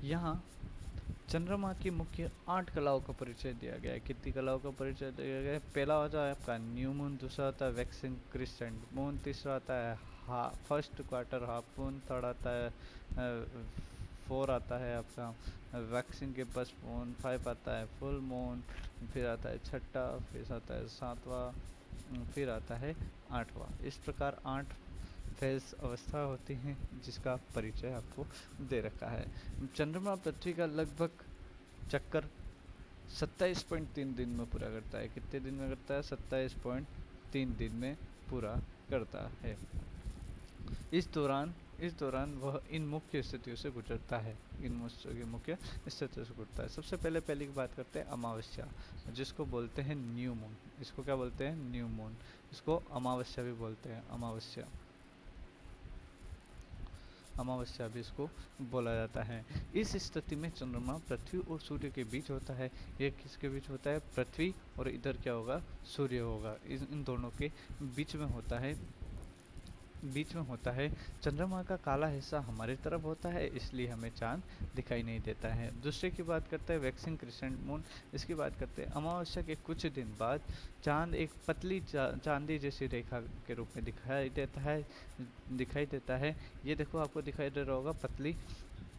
यहाँ चंद्रमा की मुख्य 8 कलाओं का परिचय दिया गया है। कितनी कलाओं का परिचय दिया गया है? पहला होता है आपका न्यू मून, दूसरा होता है वैक्सिंग क्रिसेंट मून, तीसरा आता है first quarter half moon, third आता है फोर आता है आपका वैक्सिंग के बस मून, फाइव आता है फुल मून, फिर आता है छठा, फिर आता है सातवां, फिर आता है आठवां। इस प्रकार 8 फेज अवस्था होती हैं जिसका परिचय आपको दे रखा है। चंद्रमा पृथ्वी का लगभग चक्कर 27.3 दिन में पूरा करता है। कितने दिन में करता है? 27.3 दिन में पूरा करता है। इस दौरान वह इन मुख्य स्थितियों से गुजरता है। इन मुख्य स्थितियों से गुजरता है। सबसे पहले की बात करते हैं अमावस्या, जिसको बोलते हैं न्यू मून। इसको क्या बोलते हैं? New moon. इसको अमावस्या भी बोलते हैं, अमावस्या। अमावस्या भी इसको बोला जाता है। इस स्थिति में चंद्रमा पृथ्वी और सूर्य के बीच होता है। ये किसके बीच होता है? पृथ्वी और इधर क्या होगा? सूर्य होगा। इन दोनों के बीच में होता है, चंद्रमा का काला हिस्सा हमारी तरफ होता है, इसलिए हमें चांद दिखाई नहीं देता है। दूसरे की बात करते हैं वैक्सिंग क्रिसेंट मून। इसकी बात करते हैं अमावस्या के कुछ दिन बाद चांद एक पतली चांदी जैसी रेखा के रूप में दिखाई देता है। ये देखो, आपको दिखाई दे रहा होगा, पतली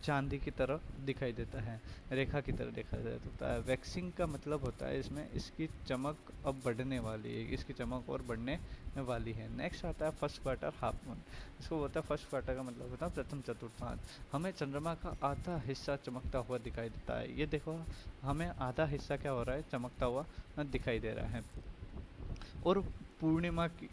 चांदी की तरह दिखाई देता है, रेखा की तरह दिखाई देता है। वैक्सिंग का मतलब होता है इसमें इसकी चमक अब बढ़ने वाली है, इसकी चमक और बढ़ने वाली है। नेक्स्ट आता है फर्स्ट क्वार्टर हाफ मून। इसको बोलता है फर्स्ट क्वार्टर का मतलब होता है प्रथम चतुर्थांश। हमें चंद्रमा का आधा हिस्सा चमकता हुआ दिखाई देता है। ये देखो, हमें आधा हिस्सा क्या हो रहा है? चमकता हुआ दिखाई दे रहा है। और पूर्णिमा की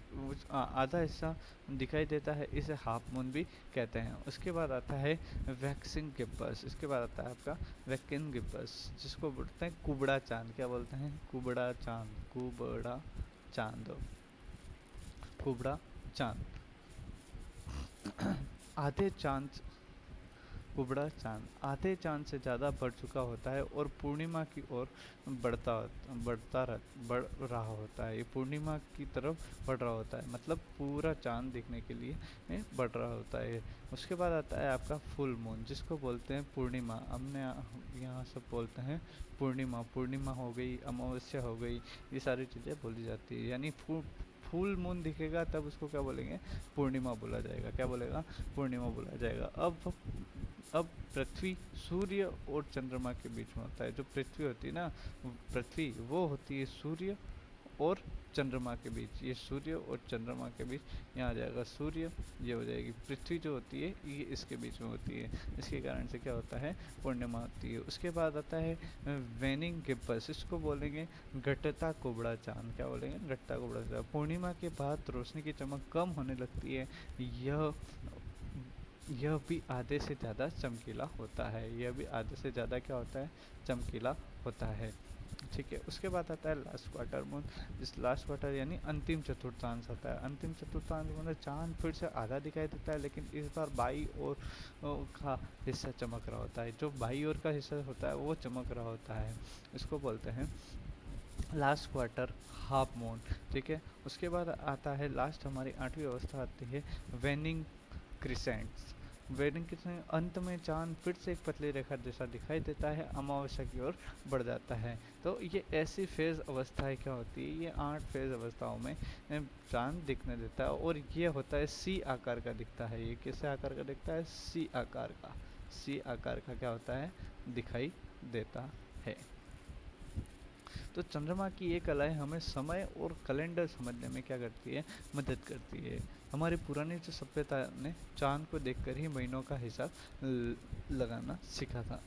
आधा हिस्सा दिखाई देता है, इसे हाफ मून भी कहते हैं। उसके बाद आता है वैक्सिंग गिब्बस। इसके बाद आता है आपका वैक्सिंग गिब्बस, जिसको बोलते हैं कुबड़ा चांद। क्या बोलते हैं? कुबड़ा चांद, कुबड़ा चांद, कुबड़ा चांद। आधे चांद कुबड़ा चांद आधे चांद से ज़्यादा बढ़ चुका होता है और पूर्णिमा की ओर बढ़ रहा होता है। ये पूर्णिमा की तरफ बढ़ रहा होता है, मतलब पूरा चांद दिखने के लिए बढ़ रहा होता है। उसके बाद आता है आपका फुल मून, जिसको बोलते हैं पूर्णिमा। हमने यहाँ सब बोलते हैं पूर्णिमा। पूर्णिमा हो गई, अमावस्या हो गई, ये सारी चीज़ें बोली जाती है। यानी फुल मून दिखेगा तब उसको क्या बोलेंगे? पूर्णिमा बोला जाएगा। क्या बोलेगा? पूर्णिमा बोला जाएगा। अब पृथ्वी सूर्य और चंद्रमा के बीच में होता है। जो पृथ्वी होती है ना, पृथ्वी वो होती है सूर्य और चंद्रमा के बीच। ये सूर्य और चंद्रमा के बीच, यहाँ आ जाएगा सूर्य, ये हो जाएगी पृथ्वी जो होती है, ये इसके बीच में होती है। इसके कारण से क्या होता है? पूर्णिमा होती है। उसके बाद आता है वेनिंग गिब्बस। इसको बोलेंगे घटता कुबड़ा चांद। क्या बोलेंगे? घटता कुबड़ा चांद। पूर्णिमा के बाद रोशनी की चमक कम होने लगती है। यह भी आधे से ज़्यादा चमकीला होता है। यह भी आधे से ज़्यादा क्या होता है? चमकीला होता है। ठीक है। उसके बाद आता है लास्ट क्वार्टर मून। इस लास्ट क्वार्टर यानी अंतिम चतुर्थांश आता है। अंतिम चतुर्थांश मतलब चांद फिर से आधा दिखाई देता है, लेकिन इस बार बाई ओर का हिस्सा चमक रहा होता है। जो बाई ओर का हिस्सा होता है वो चमक रहा होता है। इसको बोलते हैं लास्ट क्वार्टर हाफ मून। ठीक है। उसके बाद आता है लास्ट, हमारी 8वीं अवस्था आती है वेनिंग क्रिसेंट्स। वेनिंग क्रिसेंट अंत में चांद फिर से एक पतली रेखा जैसा दिखाई देता है, अमावस्या की ओर बढ़ जाता है। तो ये ऐसी फेज़ अवस्थाएं क्या होती है? ये 8 फेज़ अवस्थाओं में चांद दिखने देता है, और ये होता है सी आकार का दिखता है। ये कैसे आकार का दिखता है? सी आकार का। सी आकार का क्या होता है? दिखाई देता है। तो चंद्रमा की ये कलाएँ हमें समय और कैलेंडर समझने में क्या करती है? मदद करती है। हमारी पुरानी जो सभ्यता ने चांद को देखकर ही महीनों का हिसाब लगाना सीखा था।